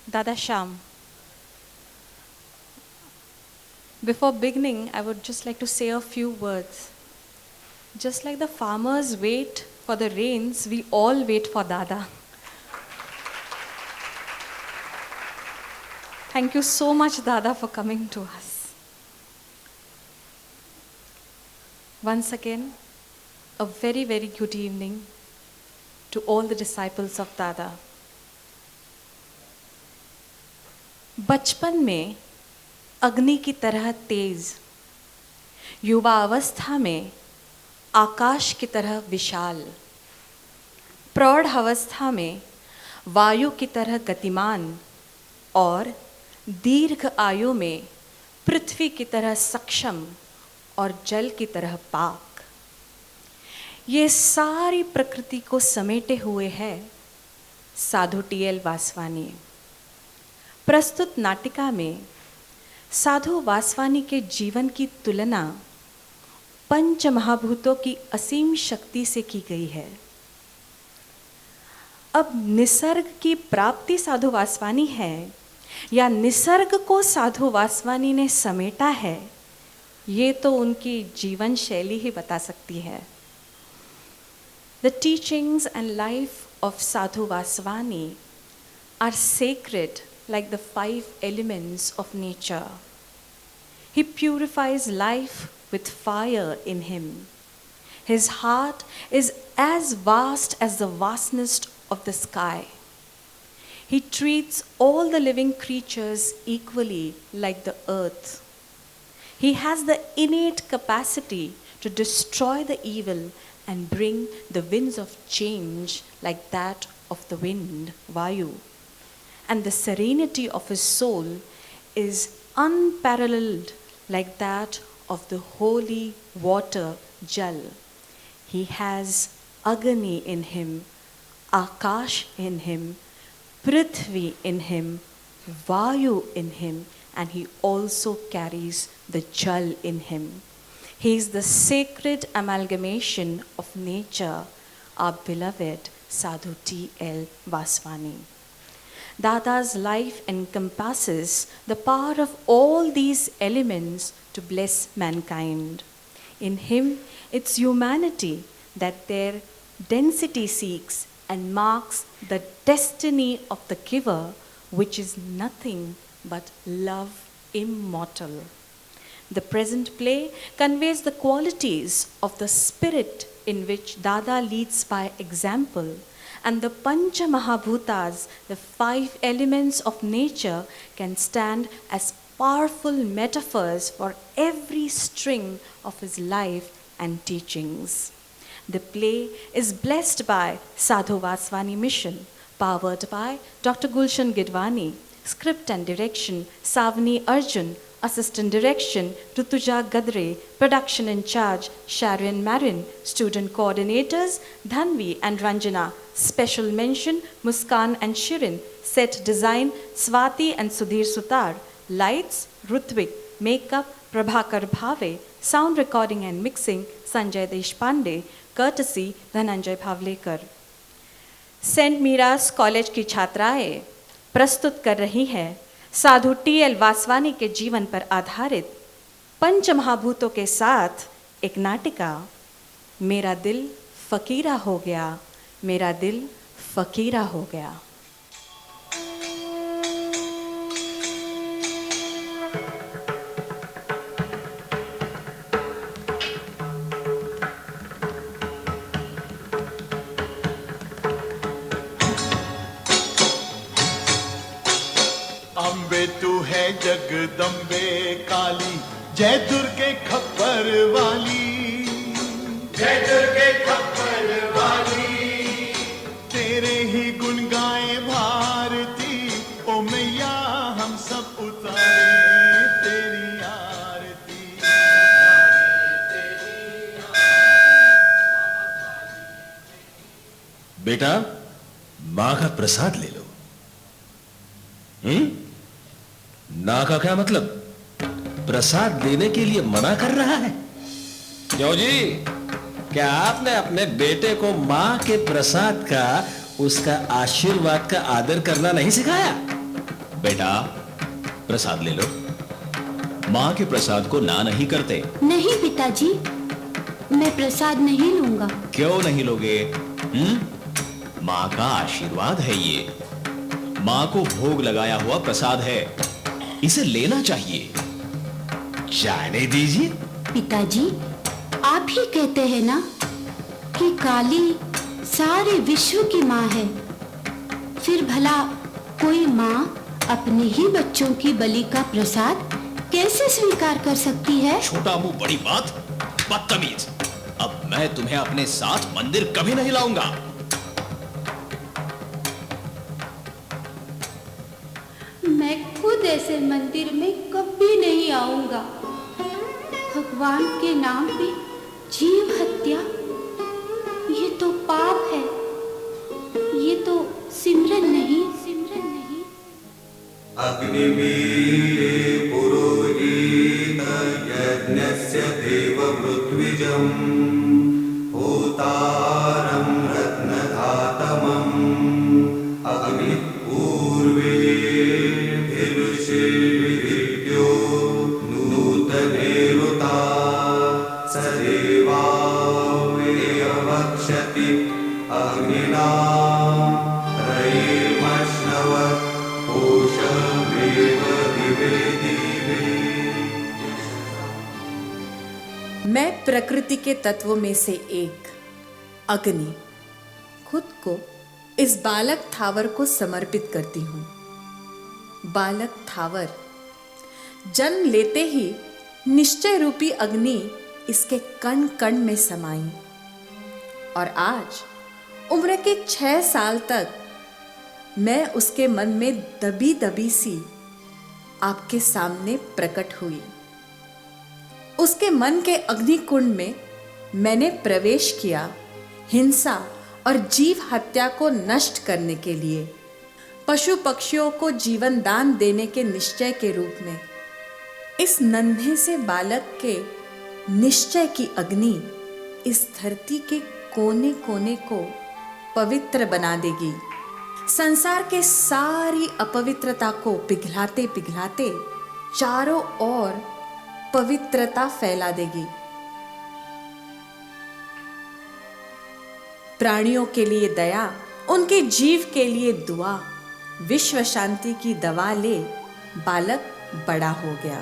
Dada Sham, before beginning, I would just like to say a few words. Just like the farmers wait for the rains, we all wait for Dada. Thank you so much, Dada, for coming to us. Once again, a very, very good evening to all the disciples of Dada. बचपन में अग्नि की तरह तेज, युवा अवस्था में आकाश की तरह विशाल, प्रौढ़ अवस्था में वायु की तरह गतिमान और दीर्घ आयु में पृथ्वी की तरह सक्षम और जल की तरह पाक, ये सारी प्रकृति को समेटे हुए है साधु टी.एल. वासवानी। प्रस्तुत नाटिका में साधु वासवानी के जीवन की तुलना पंच महाभूतों की असीम शक्ति से की गई है। अब निसर्ग की प्राप्ति साधु वासवानी है या निसर्ग को साधु वासवानी ने समेटा है, ये तो उनकी जीवन शैली ही बता सकती है। The teachings and life of Sadhu Vaswani are sacred like the 5 elements of nature. He purifies life with fire in him. His heart is as vast as the vastness of the sky. He treats all the living creatures equally like the earth. He has the innate capacity to destroy the evil and bring the winds of change like that of the wind, Vayu. And the serenity of his soul is unparalleled like that of the holy water, Jal. He has Agni in him, Akash in him, Prithvi in him, Vayu in him, and he also carries the Jal in him. He is the sacred amalgamation of nature, our beloved Sadhu T.L. Vaswani. Dada's life encompasses the power of all these elements to bless mankind. In him, it's humanity that their density seeks and marks the destiny of the giver, which is nothing but love immortal. The present play conveys the qualities of the spirit in which Dada leads by example, and the Pancha Mahabhutas, the 5 elements of nature, can stand as powerful metaphors for every string of his life and teachings. The play is blessed by Sadhu Vaswani Mission, powered by Dr. Gulshan Gidwani, script and direction Savani Arjun, assistant direction Rutuja Gadre, production in charge Sharon Marin, student coordinators Dhanvi and Ranjana, special mention Muskan and Shirin, set design Swati and Sudhir Sutar, lights Rutvik, makeup Prabhakar Bhave, sound recording and mixing Sanjay Deshpande, courtesy Dhananjay Bhavlekar. Saint Mira's college की छात्राएं प्रस्तुत कर रही हैं साधु टी.एल. वासवानी के जीवन पर आधारित पंच महाभूतों के साथ एक नाटिका, मेरा दिल फकीरा हो गया, मेरा दिल फकीरा हो गया। अम्बे तू है जगदम्बे काली, जय दुर्गे खप्पर वाली, जय दुर्गे खप्पर वाली। तेरे ही गुण गाए भारती, ओ मैया हम सब उतारे तेरी आरती। बेटा, मां का प्रसाद ले लो। ना का क्या मतलब? प्रसाद देने के लिए मना कर रहा है? क्यों जी, क्या आपने अपने बेटे को मां के प्रसाद का, उसका आशीर्वाद का आदर करना नहीं सिखाया? बेटा, प्रसाद ले लो। माँ के प्रसाद को ना नहीं करते। नहीं पिताजी, मैं प्रसाद नहीं लूंगा। क्यों नहीं लोगे? माँ का आशीर्वाद है ये। माँ को भोग लगाया हुआ प्रसाद है, इसे लेना चाहिए। जाने दीजिए। पिताजी, आप ही कहते हैं ना कि काली सारे विश्व की माँ है। फिर भला कोई माँ अपने ही बच्चों की बलि का प्रसाद कैसे स्वीकार कर सकती है? छोटा मुंह बड़ी बात, बदतमीज। अब मैं तुम्हें अपने साथ मंदिर कभी नहीं लाऊंगा। मैं खुद ऐसे मंदिर में कभी नहीं आऊंगा। भगवान के नाम पे जीव हत्या, ये तो पाप है। ये तो सिमरन नहीं। अग्निमीळे पुरोहित यज्ञस्य देवमृत्विजं होतारं रत्नधातमं अग्निपूर्वे भिरुषेभिर्यो नूतनेरुता स देवा वक्षति अग्निना रयेमश्नवत् मैं प्रकृति के तत्वों में से एक अग्नि खुद को इस बालक थावर को समर्पित करती हूँ। बालक थावर जन्म लेते ही निश्चय रूपी अग्नि इसके कण कण में समाई और आज उम्र के 6 साल तक मैं उसके मन में दबी दबी सी आपके सामने प्रकट हुई। उसके मन के अग्निकुंड में मैंने प्रवेश किया हिंसा और जीव हत्या को नष्ट करने के लिए, पशु पक्षियों को जीवन दान देने के निश्चय के रूप में। इस नन्हे से बालक के निश्चय की अग्नि इस धरती के कोने कोने को पवित्र बना देगी। संसार के सारी अपवित्रता को पिघलाते पिघलाते चारों ओर पवित्रता फैला देगी। प्राणियों के लिए दया, उनके जीव के लिए दुआ, विश्व शांति की दवा ले बालक बड़ा हो गया।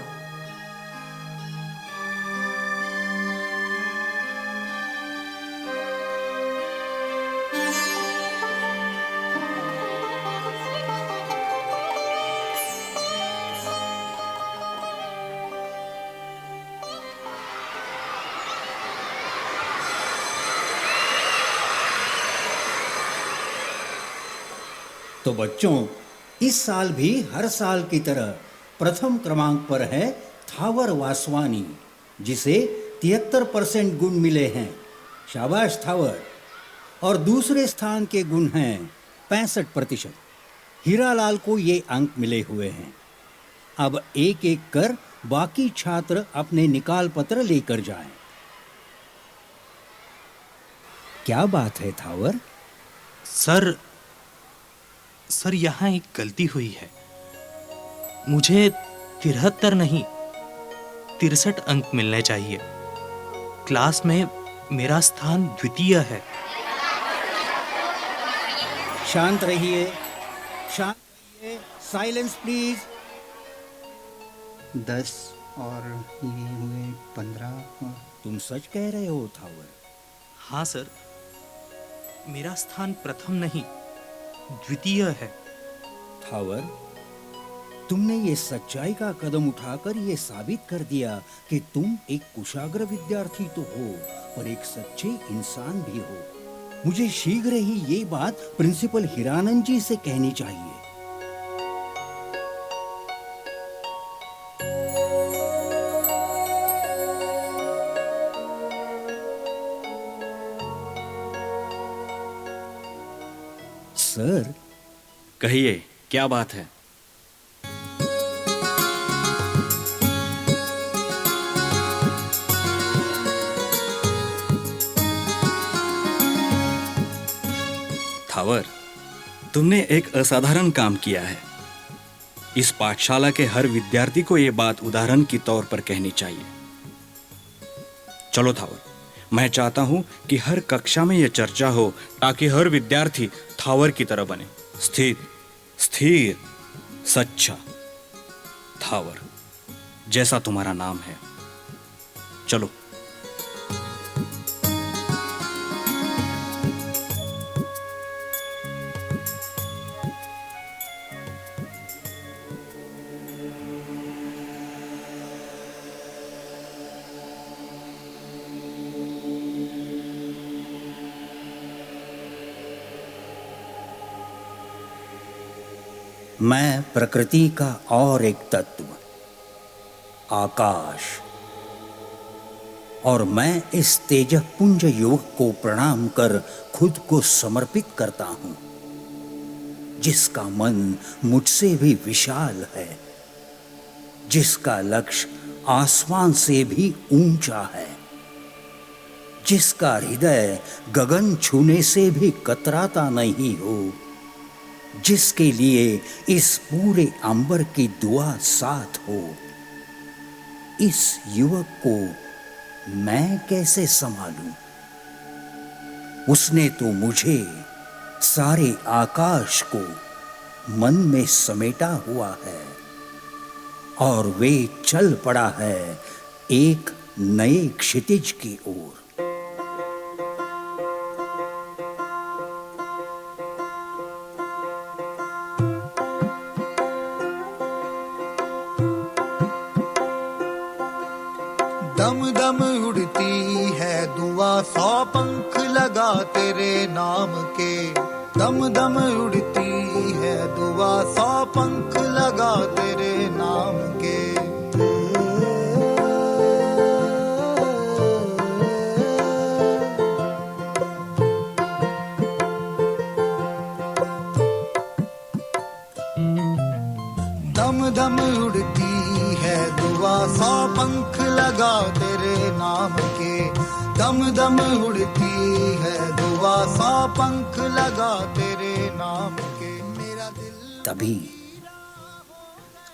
तो बच्चों, इस साल भी हर साल की तरह प्रथम क्रमांक पर है थावर वासवानी, जिसे 73% गुण मिले हैं। शाबाश थावर। और दूसरे स्थान के गुण हैं 65%। हीरालाल को ये अंक मिले हुए हैं। अब एक एक कर बाकी छात्र अपने निकाल पत्र लेकर जाएं। क्या बात है थावर? सर यहाँ एक गलती हुई है। मुझे 73 नहीं 63 अंक मिलने चाहिए। क्लास में मेरा स्थान द्वितीय है। शांत रहिए, साइलेंस प्लीज। 10 और ये हुए 15। तुम सच कह रहे हो थावर? हाँ सर, मेरा स्थान प्रथम नहीं द्वितीय है। थावर, तुमने ये सच्चाई का कदम उठाकर ये साबित कर दिया कि तुम एक कुशाग्र विद्यार्थी तो हो, पर एक सच्चे इंसान भी हो। मुझे शीघ्र ही ये बात प्रिंसिपल हिरानंद जी से कहनी चाहिए। सर, कहिए, क्या बात है? थावर, तुमने एक असाधारण काम किया है। इस पाठशाला के हर विद्यार्थी को यह बात उदाहरण के तौर पर कहनी चाहिए। चलो थावर, मैं चाहता हूं कि हर कक्षा में यह चर्चा हो ताकि हर विद्यार्थी थावर की तरह बने। स्थिर, स्थिर, सच्चा थावर, जैसा तुम्हारा नाम है। चलो। मैं प्रकृति का और एक तत्व, आकाश, और मैं इस तेजपुंज युवक को प्रणाम कर खुद को समर्पित करता हूं, जिसका मन मुझसे भी विशाल है, जिसका लक्ष्य आसमान से भी ऊंचा है, जिसका हृदय गगन छूने से भी कतराता नहीं हो, जिसके लिए इस पूरे अंबर की दुआ साथ हो। इस युवक को मैं कैसे संभालूं? उसने तो मुझे, सारे आकाश को मन में समेटा हुआ है और वे चल पड़ा है एक नए क्षितिज की ओर। दम दम उड़ती है दुआ, 100 पंख लगा तेरे नाम के। दम दम उड़ती है दुआ, 100 पंख लगा तेरे नाम के। दम दम उड़ती है दुआ, 100 पंख लगा तेरे नाम के। दम दम उड़ती है दुआ, 100 पंख लगा तेरे नाम के। मेरा दिल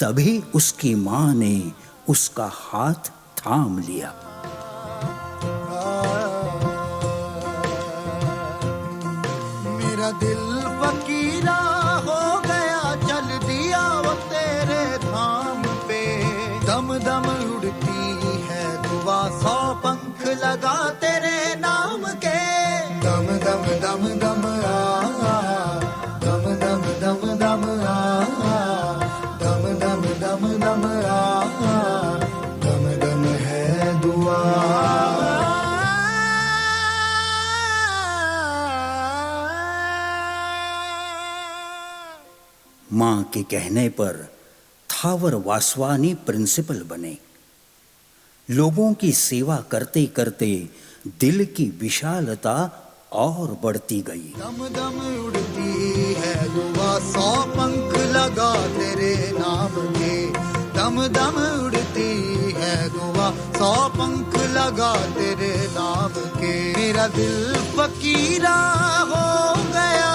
तभी उसकी मां ने उसका हाथ थाम लिया। मेरा दिल फकीरा हो गया, चल दिया वो तेरे धाम पे। दम दम उड़ती है दुआ, 100 पंख लगा तेरे नाम के। दम दम दम दम आ, दम दम दम दम आ, दम दम दम दम आ, दम दम है दुआ। मां के कहने पर थावर वासवानी प्रिंसिपल बने। लोगों की सेवा करते करते दिल की विशालता और बढ़ती गई। दम दम उड़ती है दुआ, 100 पंख लगा तेरे नाम के। दम दम उड़ती है दुआ, 100 पंख लगा तेरे नाम के। मेरा दिल फकीरा हो गया,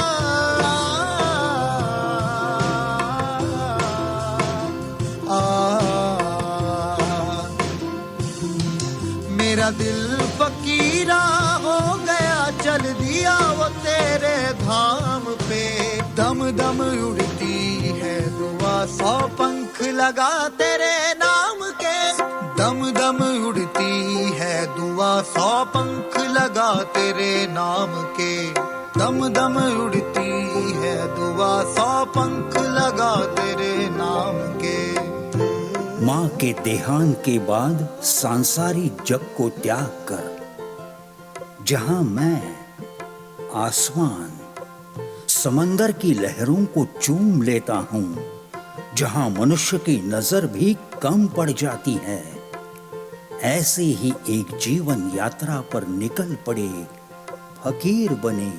मेरा दिल फकीरा हो गया, चल दिया वो तेरे धाम पे। दम दम उड़ती है दुआ, 100 पंख लगा तेरे नाम के। दम दम उड़ती है दुआ, 100 पंख लगा तेरे नाम के। दम दम उड़ती है दुआ, 100 पंख लगा तेरे नाम के। मां के देहांत के बाद सांसारिक जग को त्याग कर जहां मैं आसमान, समंदर की लहरों को चूम लेता हूं, जहां मनुष्य की नजर भी कम पड़ जाती है, ऐसे ही एक जीवन यात्रा पर निकल पड़े फकीर बने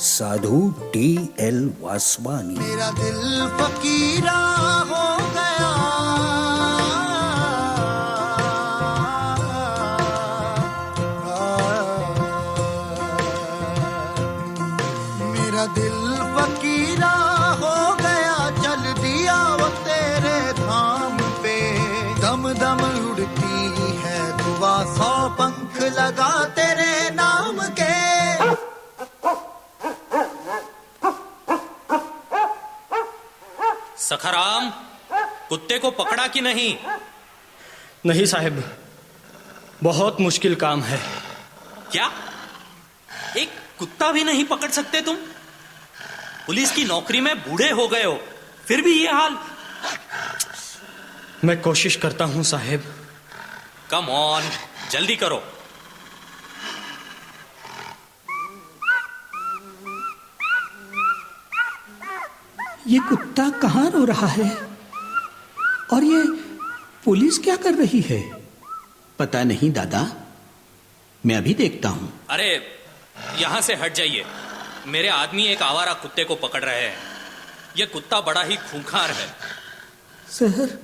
साधु T.L. वासवानी। मेरा दिल फकीरा हो गया, मेरा दिल फकीरा हो गया, चल दिया लगा तेरे नाम के। सखाराम, कुत्ते को पकड़ा कि नहीं? नहीं साहब, बहुत मुश्किल काम है। क्या एक कुत्ता भी नहीं पकड़ सकते तुम? पुलिस की नौकरी में बूढ़े हो गए हो, फिर भी ये हाल। मैं कोशिश करता हूं साहब। कम ऑन, जल्दी करो। ये कुत्ता कहाँ रो रहा है और ये पुलिस क्या कर रही है? पता नहीं दादा, मैं अभी देखता हूं। अरे यहां से हट जाइए, मेरे आदमी एक आवारा कुत्ते को पकड़ रहे हैं। यह कुत्ता बड़ा ही खूंखार है। सर,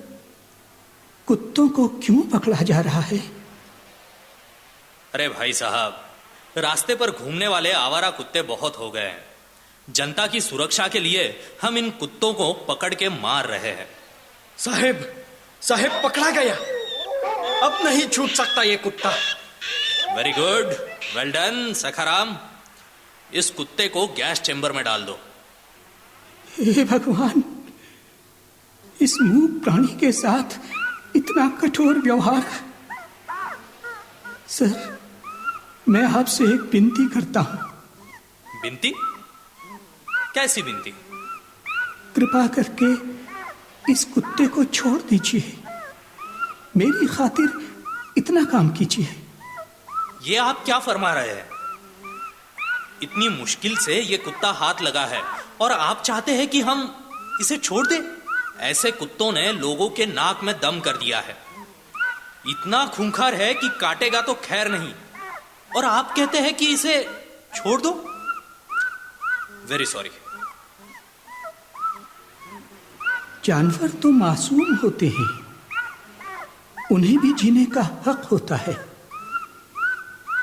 कुत्तों को क्यों पकड़ा जा रहा है? अरे भाई साहब, रास्ते पर घूमने वाले आवारा कुत्ते बहुत हो गए हैं। जनता की सुरक्षा के लिए हम इन कुत्तों को पकड़ के मार रहे हैं। साहब पकड़ा गया, अब नहीं छूट सकता ये कुत्ता। Very good, well done Sakharam. इस कुत्ते को गैस चेंबर में डाल दो। हे भगवान, इस मूक प्राणी के साथ इतना कठोर व्यवहार। सर, मैं आपसे एक विनती करता हूं। विनती? कैसी विनती? कृपा करके इस कुत्ते को छोड़ दीजिए, मेरी खातिर इतना काम कीजिए। ये आप क्या फरमा रहे हैं? इतनी मुश्किल से ये कुत्ता हाथ लगा है और आप चाहते हैं कि हम इसे छोड़ दें? ऐसे कुत्तों ने लोगों के नाक में दम कर दिया है। इतना खूंखार है कि काटेगा तो खैर नहीं, और आप कहते हैं कि इसे छोड़ दो? Very sorry. जानवर तो मासूम होते हैं, उन्हें भी जीने का हक होता है।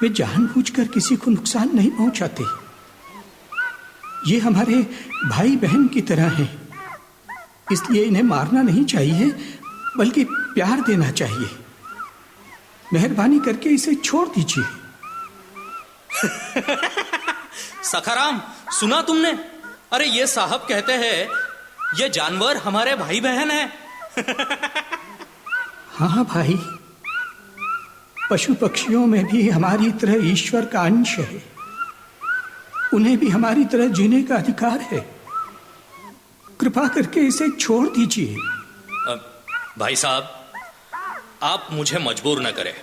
वे जानबूझकर किसी को नुकसान नहीं पहुंचाते। ये हमारे भाई बहन की तरह हैं, इसलिए इन्हें मारना नहीं चाहिए, बल्कि प्यार देना चाहिए। मेहरबानी करके इसे छोड़ दीजिए। सखाराम, सुना तुमने? अरे ये साहब कहते हैं ये जानवर हमारे भाई बहन हैं। हाँ भाई, पशु पक्षियों में भी हमारी तरह ईश्वर का अंश है। उन्हें भी हमारी तरह जीने का अधिकार है। कृपा करके इसे छोड़ दीजिए। भाई साहब, आप मुझे मजबूर न करें।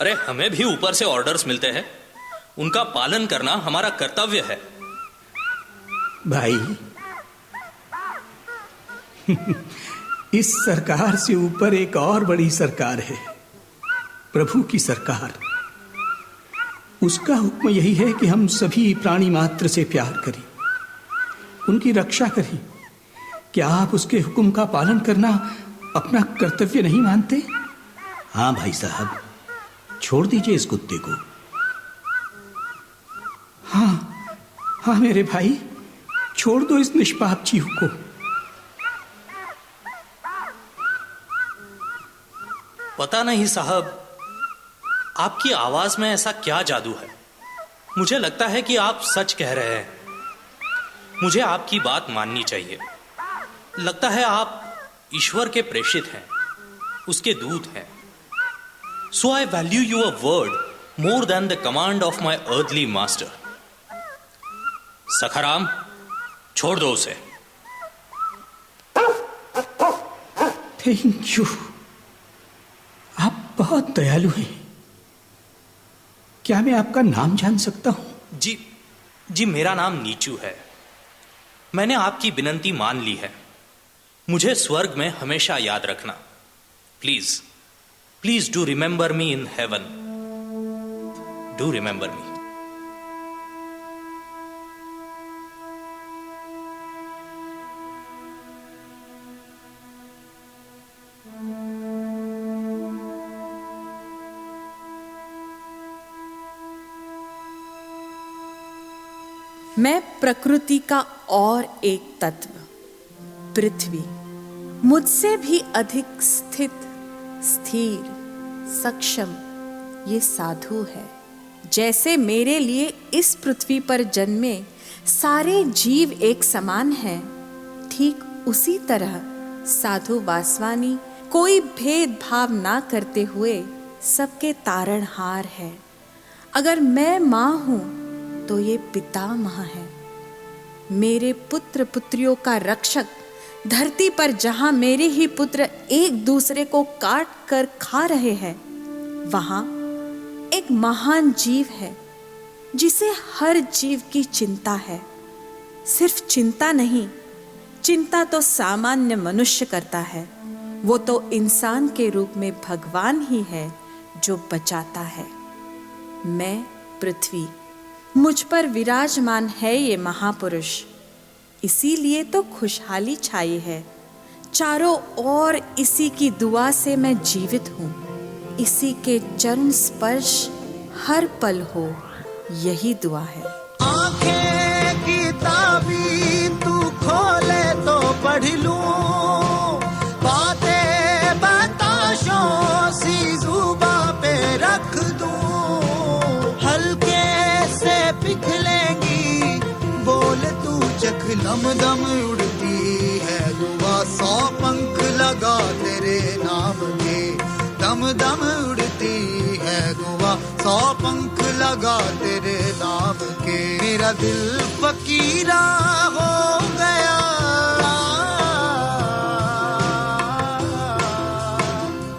अरे हमें भी ऊपर से ऑर्डर्स मिलते हैं, उनका पालन करना हमारा कर्तव्य है। भाई, इस सरकार से ऊपर एक और बड़ी सरकार है, प्रभु की सरकार। उसका हुक्म यही है कि हम सभी प्राणी मात्र से प्यार करें, उनकी रक्षा करें। क्या आप उसके हुक्म का पालन करना अपना कर्तव्य नहीं मानते? हाँ भाई साहब, छोड़ दीजिए इस कुत्ते को। हाँ मेरे भाई, छोड़ दो इस निष्पाप जीव को। पता नहीं साहब, आपकी आवाज में ऐसा क्या जादू है। मुझे लगता है कि आप सच कह रहे हैं। मुझे आपकी बात माननी चाहिए। लगता है आप ईश्वर के प्रेषित हैं, उसके दूत हैं। So I value your word more than the command of my earthly master. Sakharam, छोड़ दो उसे। थैंक यू, आप बहुत दयालु हैं। क्या मैं आपका नाम जान सकता हूं? जी, मेरा नाम नीचू है। मैंने आपकी विनती मान ली है। मुझे स्वर्ग में हमेशा याद रखना। Please do remember me in heaven. Do remember मी। मैं प्रकृति का और एक तत्व, पृथ्वी, मुझसे भी अधिक स्थित, स्थिर, सक्षम ये साधु है। जैसे मेरे लिए इस पृथ्वी पर जन्मे सारे जीव एक समान हैं, ठीक उसी तरह साधु वासवानी कोई भेदभाव ना करते हुए सबके तारणहार है। अगर मैं माँ हूँ तो ये पितामह है। मेरे पुत्र पुत्रियों का रक्षक धरती पर जहाँ मेरे ही पुत्र एक दूसरे को काट कर खा रहे हैं, वहाँ एक महान जीव है जिसे हर जीव की चिंता है। सिर्फ चिंता नहीं, चिंता तो सामान्य मनुष्य करता है, वो तो इंसान के रूप में भगवान ही है जो बचाता है। मैं पृथ्वी, मुझ पर विराजमान है ये महापुरुष, इसीलिए तो खुशहाली छाई है। चारों ओर इसी की दुआ से मैं जीवित हूँ। इसी के चरण स्पर्श हर पल हो, यही दुआ है। आंखें की ताबीर तू खोले तो पढ़ लूं, बातें बताशों सी जुबां पे रख दूं, हल्के से पिघलेंगी बोल तू चख, दम दम उड़ती है दुआ, 100 पंख लगा तेरे नाम के, दम दम उड़ती है दुआ, 100 पंख लगा तेरे नाम के। मेरा दिल फकीरा हो गया,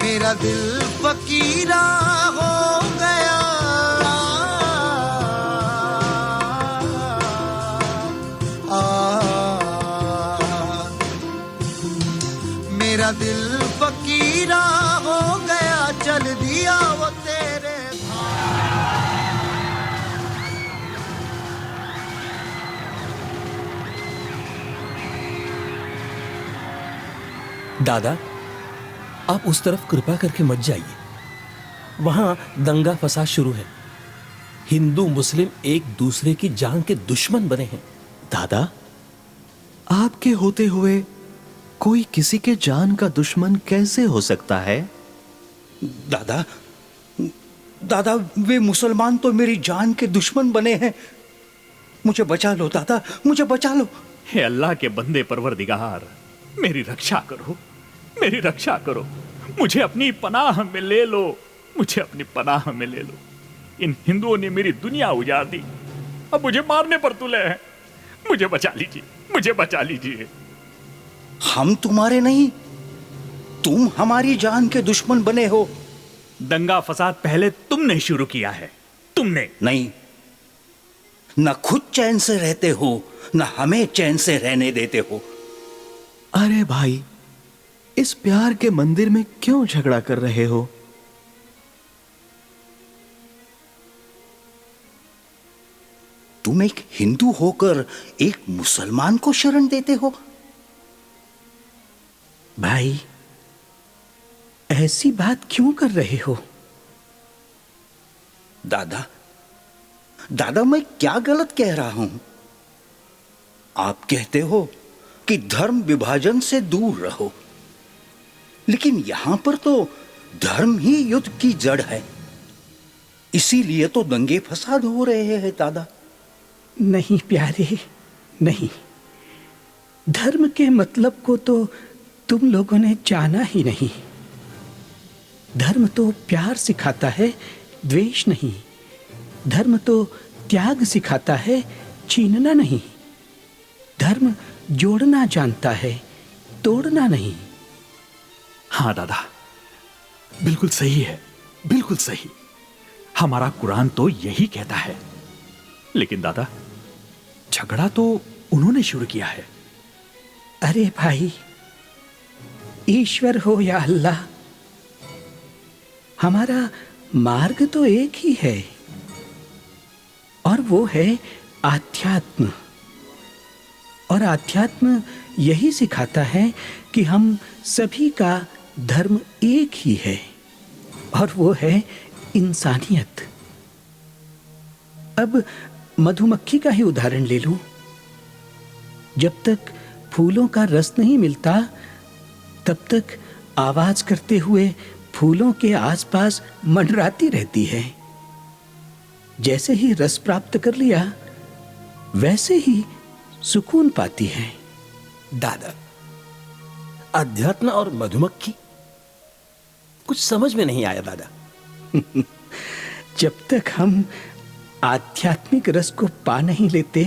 मेरा दिल फकीरा हो गया, मेरा दिल फकीरा हो गया, चल दिया वो तेरे दादा, आप उस तरफ कृपा करके मत जाइए, वहां दंगा फसाद शुरू है। हिंदू मुस्लिम एक दूसरे की जान के दुश्मन बने हैं। दादा, आपके होते हुए कोई किसी के जान का दुश्मन कैसे हो सकता है? दादा, दादा, वे मुसलमान तो मेरी जान के दुश्मन बने हैं। मुझे बचा लो दादा, मुझे बचा लो। हे अल्लाह के बंदे परवरदिगार, मेरी रक्षा करो, मेरी रक्षा करो, मुझे अपनी पनाह में ले लो, मुझे अपनी पनाह में ले लो। इन हिंदुओं ने मेरी दुनिया उजाड़ दी, अब मुझे मारने पर तुले हैं। मुझे बचा लीजिए, मुझे बचा लीजिए। हम तुम्हारे नहीं, तुम हमारी जान के दुश्मन बने हो। दंगा फसाद पहले तुमने शुरू किया है, तुमने नहीं। न खुद चैन से रहते हो, न हमें चैन से रहने देते हो। अरे भाई, इस प्यार के मंदिर में क्यों झगड़ा कर रहे हो? तुम एक हिंदू होकर एक मुसलमान को शरण देते हो। भाई, ऐसी बात क्यों कर रहे हो? दादा, दादा, मैं क्या गलत कह रहा हूं? आप कहते हो कि धर्म विभाजन से दूर रहो, लेकिन यहां पर तो धर्म ही युद्ध की जड़ है। इसीलिए तो दंगे फसाद हो रहे हैं दादा। नहीं प्यारे, नहीं। धर्म के मतलब को तो तुम लोगों ने जाना ही नहीं। धर्म तो प्यार सिखाता है, द्वेष नहीं। धर्म तो त्याग सिखाता है, छीनना नहीं। धर्म जोड़ना जानता है, तोड़ना नहीं। हाँ दादा, बिल्कुल सही है, बिल्कुल सही। हमारा कुरान तो यही कहता है। लेकिन दादा, झगड़ा तो उन्होंने शुरू किया है। अरे भाई, ईश्वर हो या अल्लाह, हमारा मार्ग तो एक ही है, और वो है आध्यात्म। और आध्यात्म यही सिखाता है कि हम सभी का धर्म एक ही है, और वो है इंसानियत। अब मधुमक्खी का ही उदाहरण ले लूं। जब तक फूलों का रस नहीं मिलता, तब तक आवाज करते हुए फूलों के आसपास मंडराती रहती है। जैसे ही रस प्राप्त कर लिया वैसे ही सुकून पाती है। दादा, अध्यात्म और मधुमक्खी कुछ समझ में नहीं आया दादा। जब तक हम आध्यात्मिक रस को पा नहीं लेते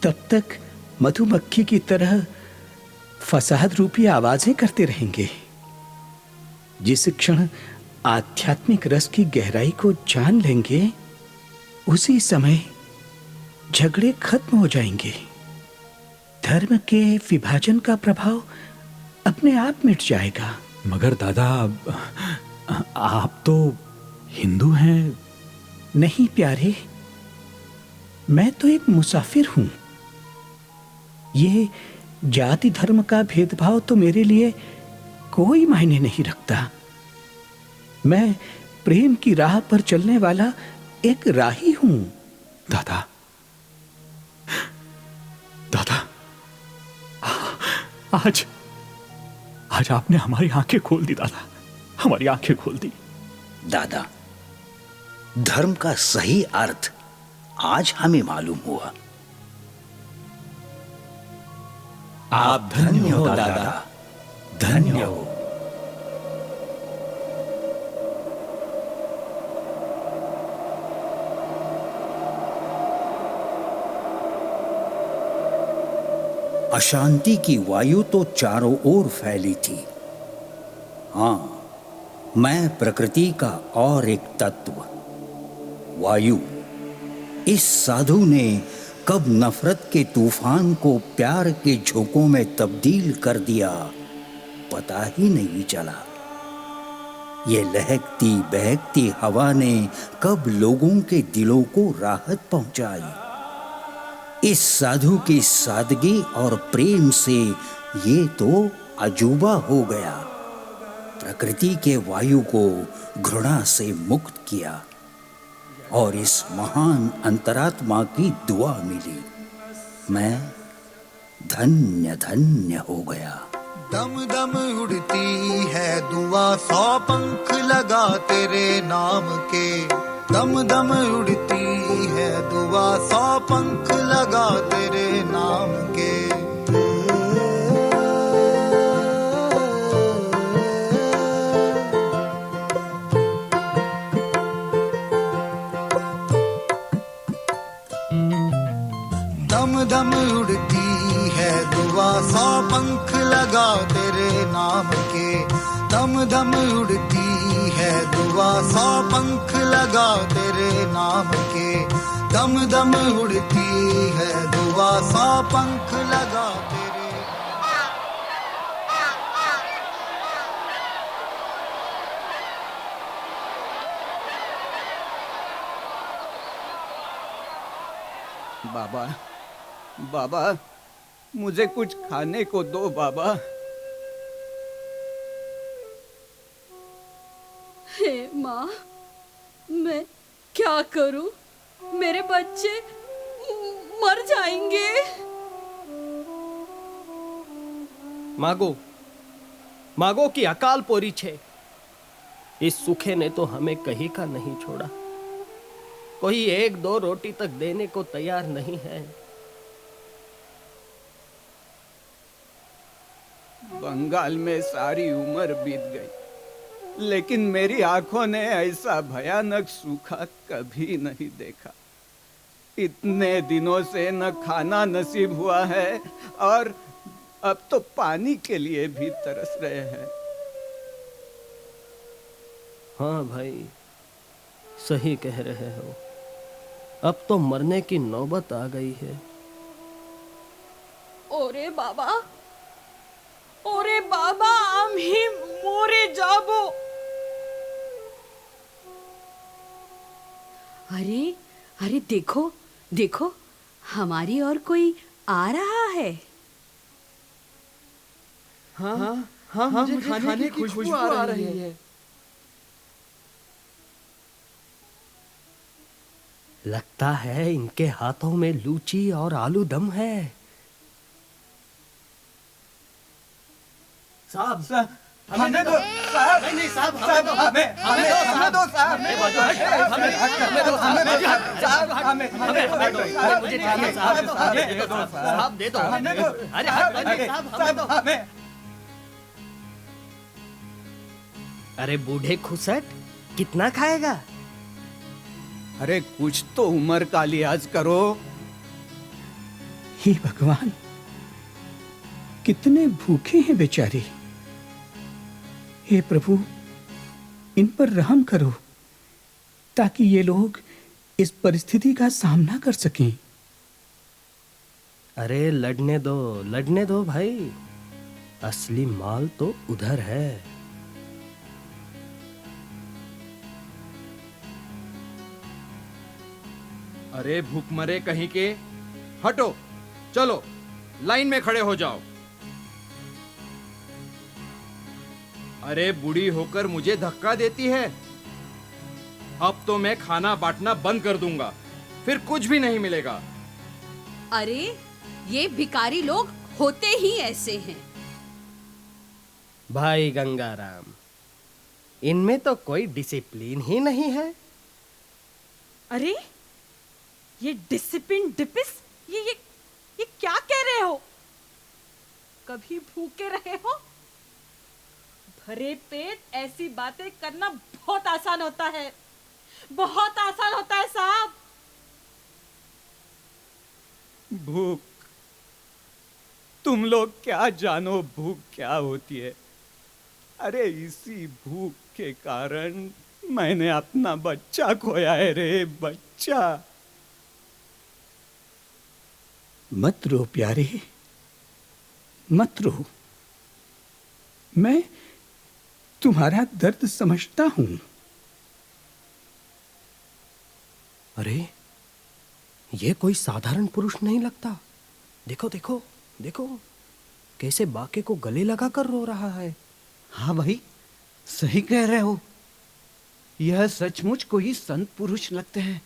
तब तक मधुमक्खी की तरह फसाद रूपी आवाजें करते रहेंगे। जिस क्षण आध्यात्मिक रस की गहराई को जान लेंगे उसी समय झगड़े खत्म हो जाएंगे। धर्म के विभाजन का प्रभाव अपने आप मिट जाएगा। मगर दादा, आप तो हिंदू हैं। नहीं प्यारे, मैं तो एक मुसाफिर हूं। ये जाति धर्म का भेदभाव तो मेरे लिए कोई मायने नहीं रखता। मैं प्रेम की राह पर चलने वाला एक राही हूं। दादा, दादा, आज आपने हमारी आंखें खोल दी दादा, हमारी आंखें खोल दी। दादा, धर्म का सही अर्थ आज हमें मालूम हुआ। आप धन्य हो दादा, धन्य हो। अशांति की वायु तो चारों ओर फैली थी। हां, मैं प्रकृति का और एक तत्व, वायु। इस साधु ने कब नफरत के तूफान को प्यार के झोंकों में तब्दील कर दिया, पता ही नहीं चला। ये लहकती बहकती हवा ने कब लोगों के दिलों को राहत पहुंचाई। इस साधु की सादगी और प्रेम से ये तो अजूबा हो गया। प्रकृति के वायु को घृणा से मुक्त किया और इस महान अंतरात्मा की दुआ मिली। मैं धन्य धन्य हो गया। दम दम उड़ती है दुआ, 100 पंख लगा तेरे नाम के। दम दम उड़ती है दुआ, 100 पंख लगा तेरे नाम के। दम दम उड़ती है दुआ, 100 पंख लगा तेरे नाम के। दम दम उड़ती है दुआ, 100 पंख लगा तेरे नाम के। दम दम उड़ती है दुआ, 100 पंख लगा तेरे। बाबा, बाबा, मुझे कुछ खाने को दो बाबा। हे माँ, मैं क्या करूं? मेरे बच्चे मर जाएंगे। मागो, मागो की अकाल पोरी छे। इस सूखे ने तो हमें कहीं का नहीं छोड़ा। कोई 1-2 रोटी तक देने को तैयार नहीं है। बंगाल में सारी उम्र बीत गई, लेकिन मेरी आंखों ने ऐसा भयानक सूखा कभी नहीं देखा। इतने दिनों से न खाना नसीब हुआ है और अब तो पानी के लिए भी तरस रहे हैं। हाँ भाई, सही कह रहे हो। अब तो मरने की नौबत आ गई है। ओरे बाबा, ओरे बाबा, आम्ही मोरे जाबो। अरे अरे, देखो देखो, हमारी और कोई आ रहा है। हाँ हाँ हाँ, मुझे खाने की खुशबू आ रही है। लगता है इनके हाथों में लूची और आलू दम है। साहब, हमें दो साहब, नहीं साहब, हमें दो साहब, हमें दो साहब, मुझे चाहिए साहब, दे दो, अरे साहब, हमें। अरे बूढ़े खुसट, कितना खाएगा? अरे कुछ तो उम्र का लिहाज करो। हे भगवान, कितने भूखे हैं बेचारे। हे प्रभु, इन पर रहम करो ताकि ये लोग इस परिस्थिति का सामना कर सकें। अरे लड़ने दो भाई, असली माल तो उधर है। अरे भूखमरे कहीं के, हटो, चलो लाइन में खड़े हो जाओ। अरे बूढ़ी होकर मुझे धक्का देती है। अब तो मैं खाना बांटना बंद कर दूंगा, फिर कुछ भी नहीं मिलेगा। अरे ये भिखारी लोग होते ही ऐसे हैं। भाई गंगाराम, इनमें तो कोई डिसिप्लिन ही नहीं है। अरे ये डिसिप्लिन डिपिस, ये क्या कह रहे हो? कभी भूखे रहे हो? भरे पेट ऐसी बातें करना बहुत आसान होता है, बहुत आसान होता है साहब। भूख, तुम लोग क्या जानो भूख क्या होती है। अरे इसी भूख के कारण मैंने अपना बच्चा खोया है रे, बच्चा। मत रो प्यारे, मत रो। मैं तुम्हारा दर्द समझता हूं। अरे ये कोई साधारण पुरुष नहीं लगता। देखो देखो देखो, कैसे बाके को गले लगाकर रो रहा है। हाँ भाई, सही कह रहे हो। यह सचमुच कोई संत पुरुष लगते हैं,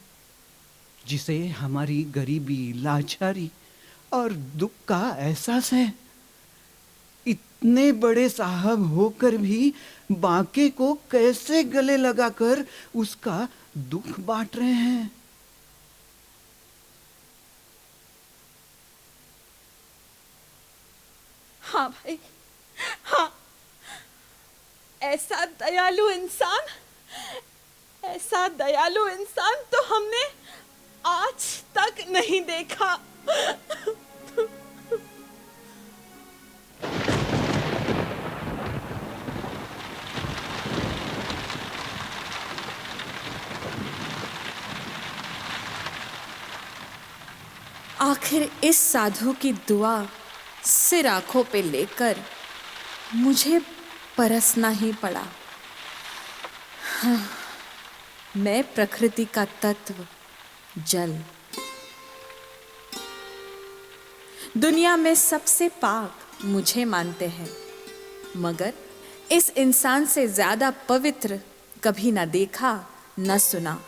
जिसे हमारी गरीबी, लाचारी और दुख का एहसास है। इतने बड़े साहब होकर भी बाके को कैसे गले लगाकर उसका दुख बांट रहे हैं। हाँ भाई, हाँ, ऐसा दयालु इंसान तो हमने आज तक नहीं देखा। आखिर इस साधु की दुआ सिर आंखों पे लेकर मुझे परसना ही पड़ा। हाँ, मैं प्रकृति का तत्व जल, दुनिया में सबसे पाक मुझे मानते हैं, मगर इस इंसान से ज्यादा पवित्र कभी न देखा न सुना।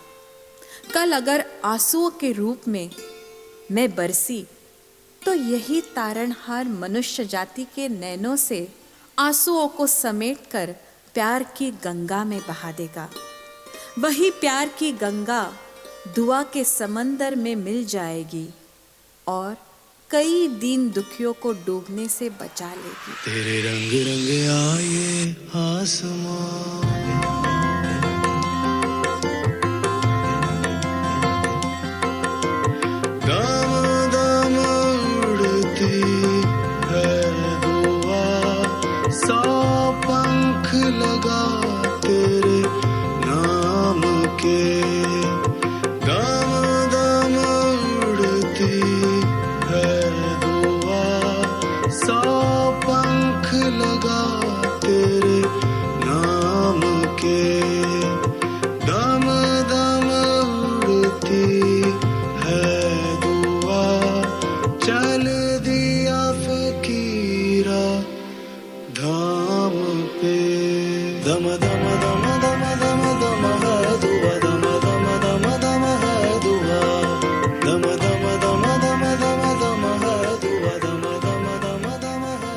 कल अगर आंसुओं के रूप में मैं बरसी तो यही तारणहार मनुष्य जाति के नैनों से आंसुओं को समेटकर प्यार की गंगा में बहा देगा। वही प्यार की गंगा दुआ के समंदर में मिल जाएगी और कई दीन दुखियों को डूबने से बचा लेगी। तेरे रंग रंग आए आसमां,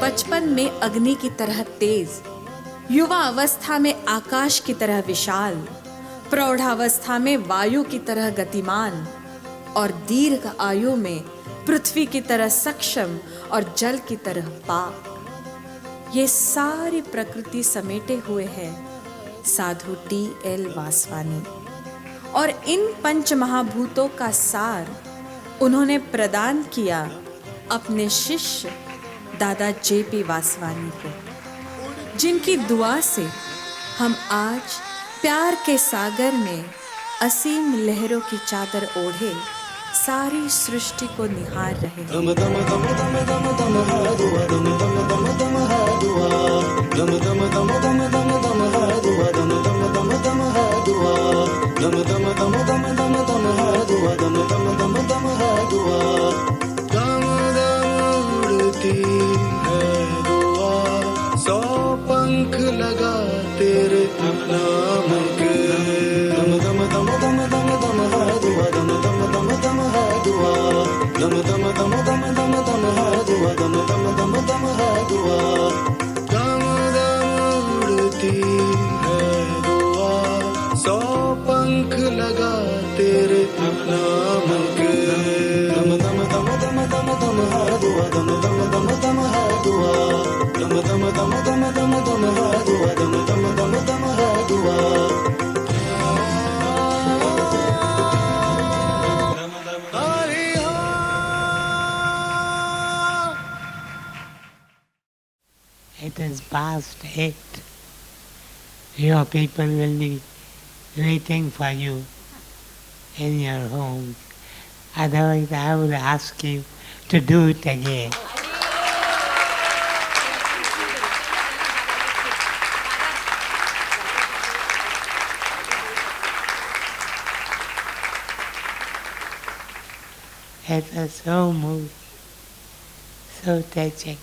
बचपन में अग्नि की तरह तेज, युवा अवस्था में आकाश की तरह विशाल, प्रौढ़ावस्था में वायु की तरह गतिमान और दीर्घ आयु में पृथ्वी की तरह सक्षम और जल की तरह पाक, ये सारी प्रकृति समेटे हुए है साधु T.L. वासवानी। और इन पंच महाभूतों का सार उन्होंने प्रदान किया अपने शिष्य दादा J.P. वासवानी को, जिनकी दुआ से हम आज प्यार के सागर में असीम लहरों की चादर ओढ़े सारी सृष्टि को निहार रहे हैं। सौ पंख लगा तेरे नाम के, दम दम दम दम दम दम है दुआ, दम दम दम दम है दुआ, दम दम दम दम दम दम है दुआ, दम दम दम दम है दुआ, दम दम उड़ती है दुआ, सौ पंख लगा तेरे नाम के, दम दम दम दम दम दम है दुआ, दम दम दम दम है दुआ, दम दम दम दम दम दम है दुआ, दम दम दम दम है दुआ। It is past 8. Your people will be waiting for you in your home. Otherwise, I would ask you to do it again. It was so moving, so touching.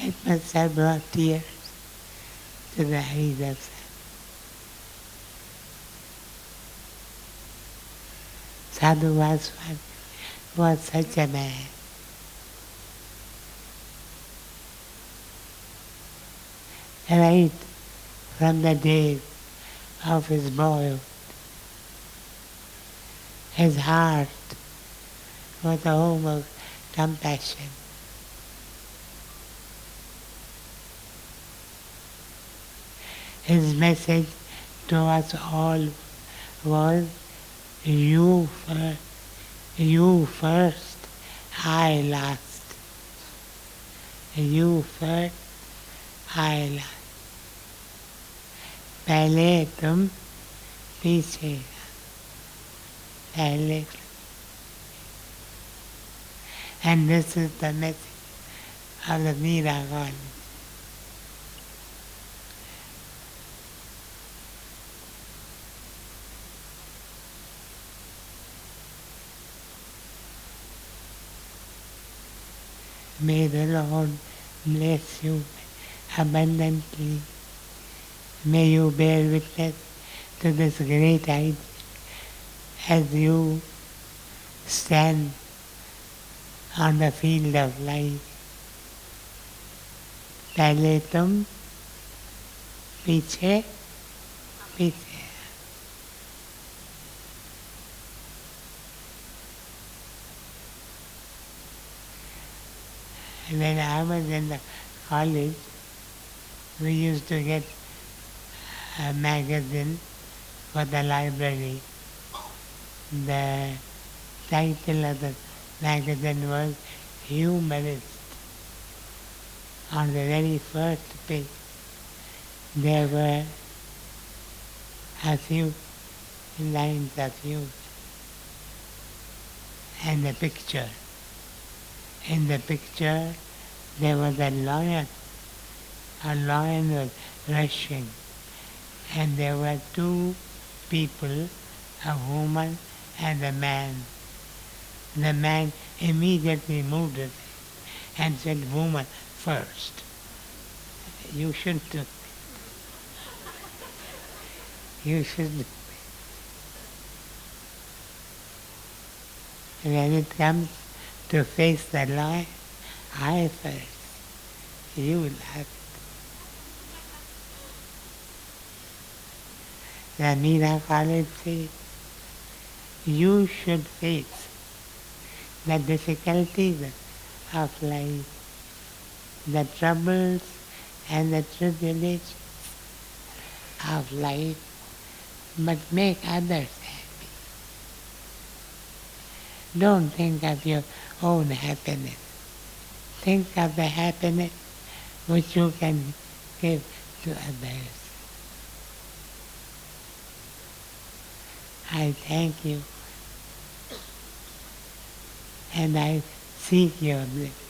It must have brought tears to the eyes of them. Sadhu Vaswani was such a man. Right from the days of his boyhood, his heart was a home of compassion. His message to us all was, you first, I last. You first, I last. पहले तुम पीछे, पहले. And this is the message of the Meera College. May the Lord bless you abundantly. May you bear witness to this great idea as you stand on the field of life. पहले तुम पीछे पीछे. When I was in the college, we used to get a magazine for the library. The title of the magazine was Humorist. On the very first page, there were a few lines of humor and a picture. In the picture, there was a lion. A lion was rushing, and there were two people, a woman and a man. The man immediately moved it and said, "Woman first. You should do it. You should do it." When it comes to face the light, I first. You love it. Ranina Khalid said, you should face the difficulties of life, the troubles and the tribulations of life, but make others happy. Don't think of your own happiness. Think of the happiness which you can give to others. I thank you and I seek your blessing.